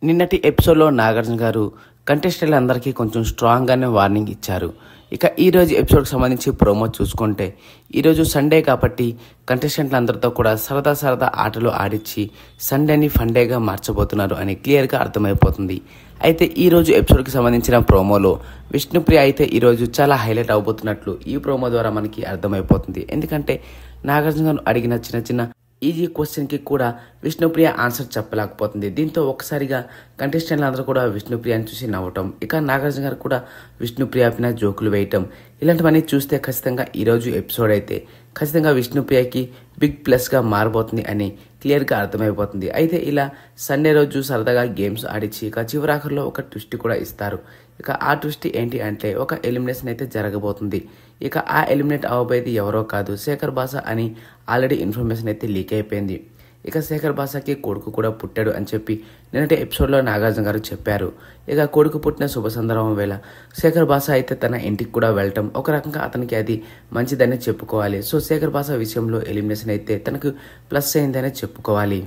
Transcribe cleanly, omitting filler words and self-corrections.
నిన్నటి ఎపిసోడ్లో నాగార్జున గారు కంటెస్టెంట్లందరికీ కొంచెం స్ట్రాంగ్గానే వార్నింగ్ ఇచ్చారు. ఇక ఈరోజు ఎపిసోడ్కి సంబంధించి ప్రోమో చూసుకుంటే, ఈరోజు సండే కాబట్టి కంటెస్టెంట్లందరితో కూడా సరదా ఆటలు ఆడించి సండేని ఫండేగా మార్చబోతున్నారు అని క్లియర్గా అర్థమైపోతుంది. అయితే ఈరోజు ఎపిసోడ్కి సంబంధించిన ప్రోమోలో విష్ణుప్రియ అయితే ఈరోజు చాలా హైలైట్ అవబోతున్నట్లు ఈ ప్రోమో ద్వారా మనకి అర్థమైపోతుంది. ఎందుకంటే నాగార్జున గారు అడిగిన చిన్న ఈజీ క్వశ్చన్కి కూడా విష్ణుప్రియ ఆన్సర్ చెప్పలేకపోతుంది. దీంతో ఒక్కసారిగా కంటెస్టెంట్లు అందరూ కూడా విష్ణుప్రియని చూసి నవ్వటం, ఇక నాగార్జున గారు కూడా విష్ణుప్రియ పైన జోకులు వేయటం, ఇలాంటివన్నీ చూస్తే ఖచ్చితంగా ఈరోజు ఎపిసోడ్ అయితే ఖచ్చితంగా విష్ణుప్రియకి బిగ్ ప్లస్గా మారబోతుంది అని క్లియర్గా అర్థమైపోతుంది. అయితే ఇలా సండే రోజు సరదాగా గేమ్స్ ఆడించి ఇక చివరాఖరిలో ఒక ట్విస్ట్ కూడా ఇస్తారు. ఇక ఆ ట్విస్ట్ ఏంటి అంటే ఒక ఎలిమినేషన్ అయితే జరగబోతుంది. ఇక ఆ ఎలిమినేట్ అవ్వబోయేది ఎవరో కాదు, శేఖర్ భాష అని ఆల్రెడీ ఇన్ఫర్మేషన్ అయితే లీక్ అయిపోయింది. ఇక శేఖర్ భాషకి కొడుకు కూడా పుట్టాడు అని చెప్పి నిన్నటి ఎపిసోడ్లో నాగార్జున గారు చెప్పారు. ఇక కొడుకు పుట్టిన శుభ సందర్భం వేళ శేఖర్ భాష అయితే తన ఇంటికి కూడా వెళ్ళటం ఒక రకంగా అతనికి అది మంచిదని చెప్పుకోవాలి. సో శేఖర్ భాష విషయంలో ఎలిమినేషన్ అయితే తనకు ప్లస్ అయిందనే చెప్పుకోవాలి.